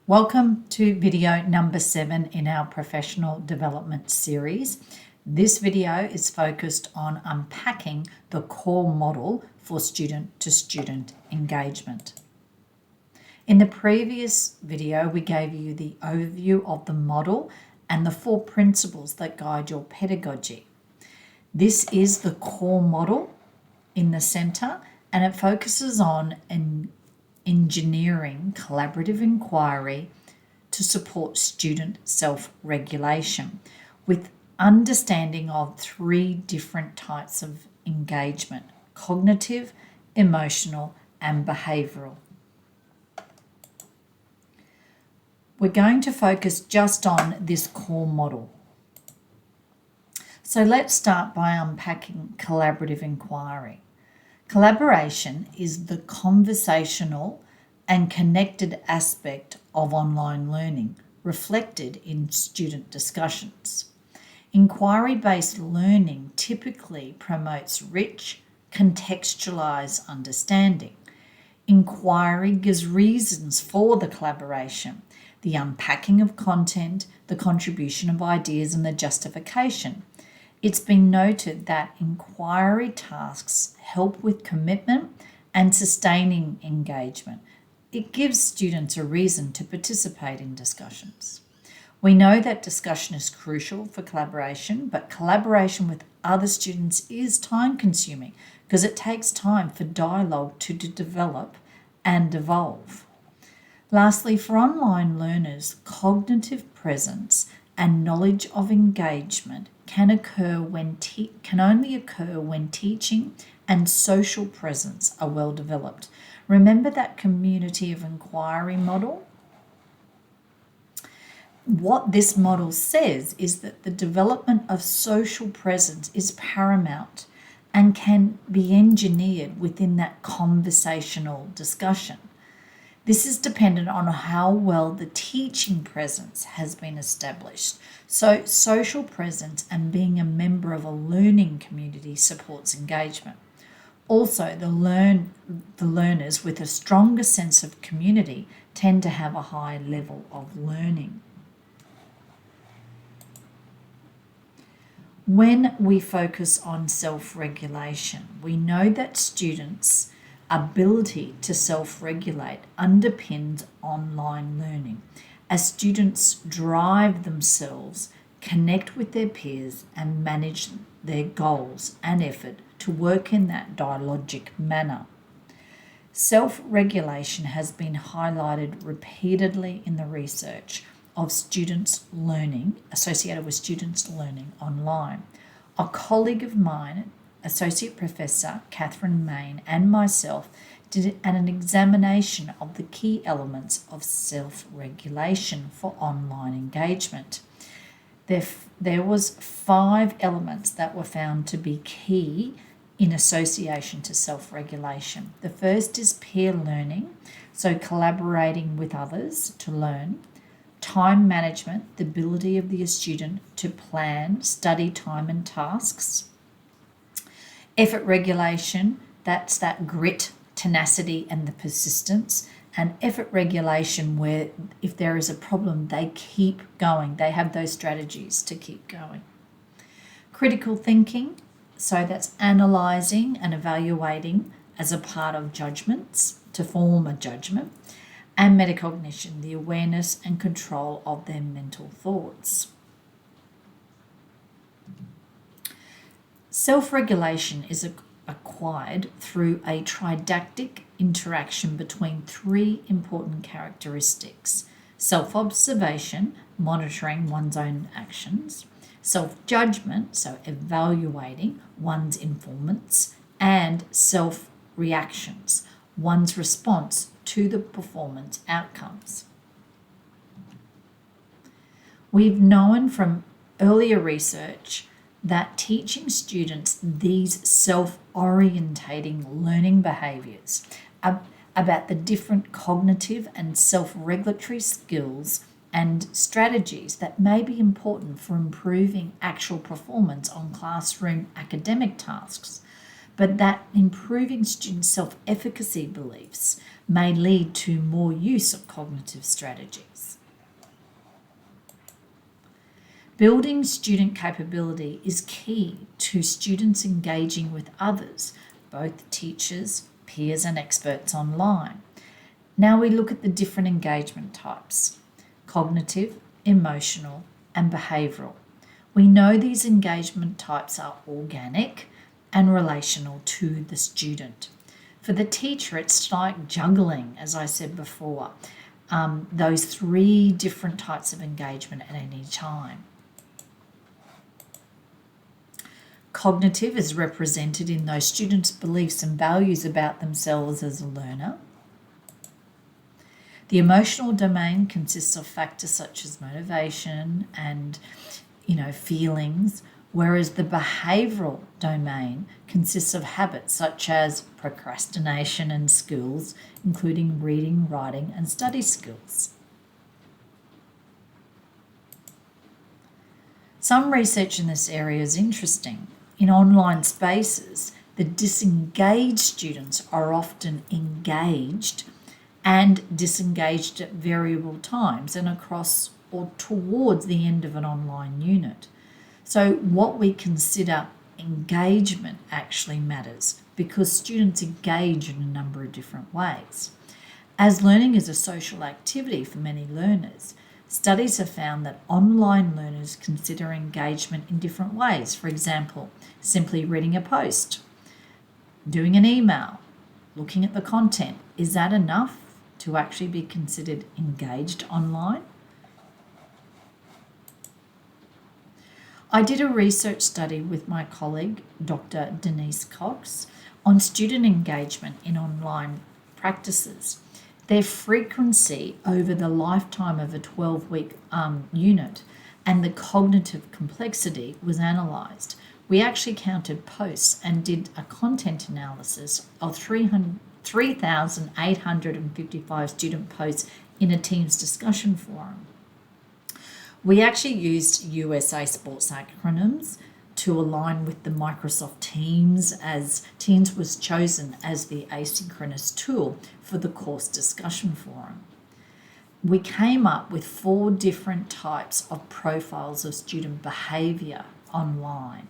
Welcome to video number 7 in our professional development series. This video is focused on unpacking the core model for student-to-student engagement. In the previous video, we gave you the overview of the model and the 4 principles that guide your pedagogy. This is the core model in the centre, and it focuses on engineering collaborative inquiry to support student self-regulation with understanding of 3 different types of engagement: cognitive, emotional, and behavioural. We're going to focus just on this core model. So let's start by unpacking collaborative inquiry. Collaboration is the conversational and connected aspect of online learning, reflected in student discussions. Inquiry-based learning typically promotes rich, contextualised understanding. Inquiry gives reasons for the collaboration, the unpacking of content, the contribution of ideas, and the justification. It's been noted that inquiry tasks help with commitment and sustaining engagement. It gives students a reason to participate in discussions. We know that discussion is crucial for collaboration, but collaboration with other students is time-consuming because it takes time for dialogue to develop and evolve. Lastly, for online learners, cognitive presence and knowledge of engagement can only occur when teaching and social presence are well developed. Remember that community of inquiry model? What this model says is that the development of social presence is paramount and can be engineered within that conversational discussion. This is dependent on how well the teaching presence has been established. So social presence and being a member of a learning community supports engagement. Also, the learners with a stronger sense of community tend to have a high level of learning. When we focus on self-regulation, we know that students' ability to self-regulate underpins online learning as students drive themselves, connect with their peers, and manage their goals and effort to work in that dialogic manner. Self-regulation has been highlighted repeatedly in the research of students learning, associated with students learning online. A colleague of mine, Associate Professor Catherine Main, and myself did an examination of the key elements of self-regulation for online engagement. There was 5 elements that were found to be key in association to self-regulation. The first is peer learning, so collaborating with others to learn. Time management, the ability of the student to plan study time and tasks. Effort regulation, that's that grit, tenacity, and the persistence. And effort regulation, where if there is a problem, they keep going. They have those strategies to keep going. Critical thinking, so that's analysing and evaluating as a part of judgments to form a judgment. And metacognition, the awareness and control of their mental thoughts. Self-regulation is acquired through a tridactic interaction between 3 important characteristics: self-observation, monitoring one's own actions; self-judgment, so evaluating one's informants; and self-reactions, one's response to the performance outcomes. We've known from earlier research that teaching students these self-orientating learning behaviours about the different cognitive and self-regulatory skills and strategies that may be important for improving actual performance on classroom academic tasks but that improving student self-efficacy beliefs may lead to more use of cognitive strategies. Building student capability is key to students engaging with others, both teachers, peers, and experts online. Now we look at the different engagement types: cognitive, emotional, and behavioural. We know these engagement types are organic and relational to the student. For the teacher, it's like juggling, as I said before, those three different types of engagement at any time. Cognitive is represented in those students' beliefs and values about themselves as a learner. The emotional domain consists of factors such as motivation and, feelings, whereas the behavioural domain consists of habits such as procrastination and skills, including reading, writing, and study skills. Some research in this area is interesting. In online spaces, the disengaged students are often engaged and disengaged at variable times and across or towards the end of an online unit. So what we consider engagement actually matters because students engage in a number of different ways. As learning is a social activity for many learners, studies have found that online learners consider engagement in different ways. For example, simply reading a post, doing an email, looking at the content. Is that enough to actually be considered engaged online? I did a research study with my colleague, Dr. Denise Cox, on student engagement in online practices. Their frequency over the lifetime of a 12-week unit and the cognitive complexity was analysed. We actually counted posts and did a content analysis of 3,855 student posts in a Teams discussion forum. We actually used USA sports acronyms to align with the Microsoft Teams, as Teams was chosen as the asynchronous tool for the course discussion forum. We came up with 4 different types of profiles of student behaviour online.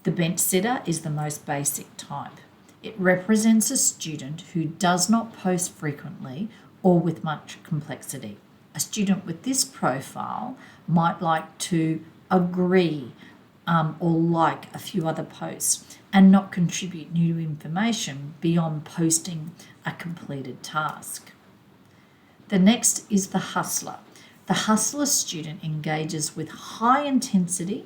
The bench sitter is the most basic type. It represents a student who does not post frequently or with much complexity. A student with this profile might like to agree or like a few other posts and not contribute new information beyond posting a completed task. The next is the hustler. The hustler student engages with high intensity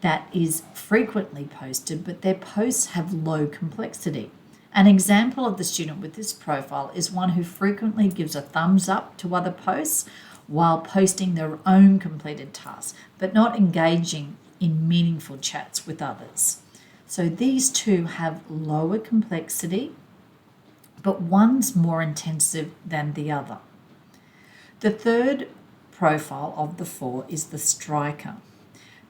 that is frequently posted, but their posts have low complexity. An example of the student with this profile is one who frequently gives a thumbs up to other posts while posting their own completed tasks, but not engaging in meaningful chats with others. So these two have lower complexity, but one's more intensive than the other. The third profile of the 4 is the striker.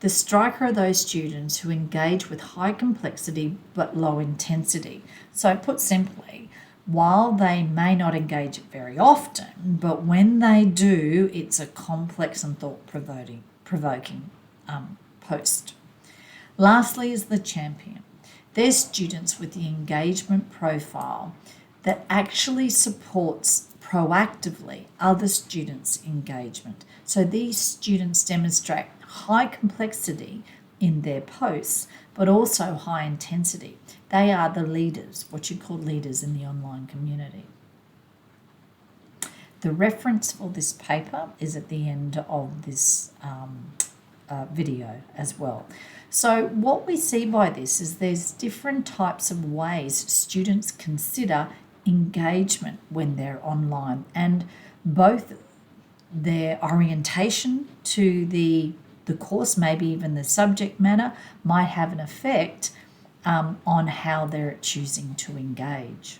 The striker are those students who engage with high complexity but low intensity. So put simply, while they may not engage very often, but when they do, it's a complex and thought-provoking post. Lastly is the champion. They're students with the engagement profile that actually supports proactively other students' engagement. So these students demonstrate high complexity in their posts, but also high intensity. They are the leaders, what you call leaders in the online community. The reference for this paper is at the end of this video as well. So what we see by this is there's different types of ways students consider engagement when they're online, and both their orientation to the course, maybe even the subject matter, might have an effect on how they're choosing to engage.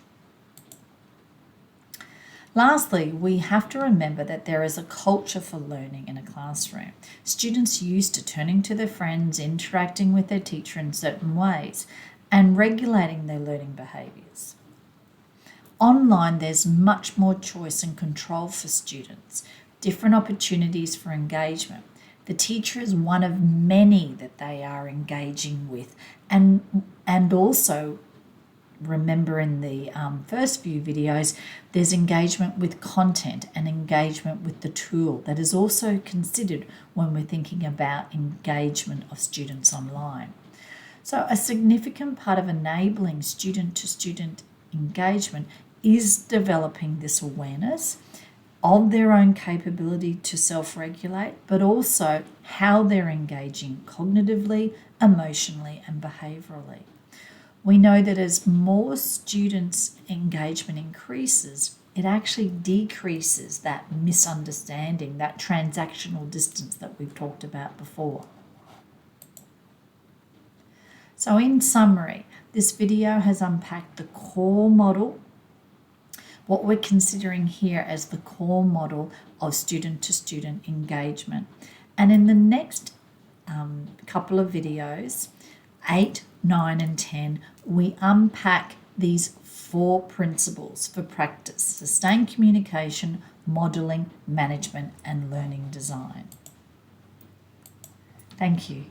Lastly, we have to remember that there is a culture for learning in a classroom. Students are used to turning to their friends, interacting with their teacher in certain ways, and regulating their learning behaviours. Online, there's much more choice and control for students, different opportunities for engagement. The teacher is one of many that they are engaging with, and also remember in the first few videos, there's engagement with content and engagement with the tool that is also considered when we're thinking about engagement of students online. So a significant part of enabling student-to-student engagement is developing this awareness of their own capability to self-regulate, but also how they're engaging cognitively, emotionally, and behaviourally. We know that as more students' engagement increases, it actually decreases that misunderstanding, that transactional distance that we've talked about before. So in summary, this video has unpacked the core model, what we're considering here as the core model of student-to-student engagement. And in the next couple of videos, 8, 9 and 10, we unpack these 4 principles for practice: sustained communication, modelling, management and learning design. Thank you.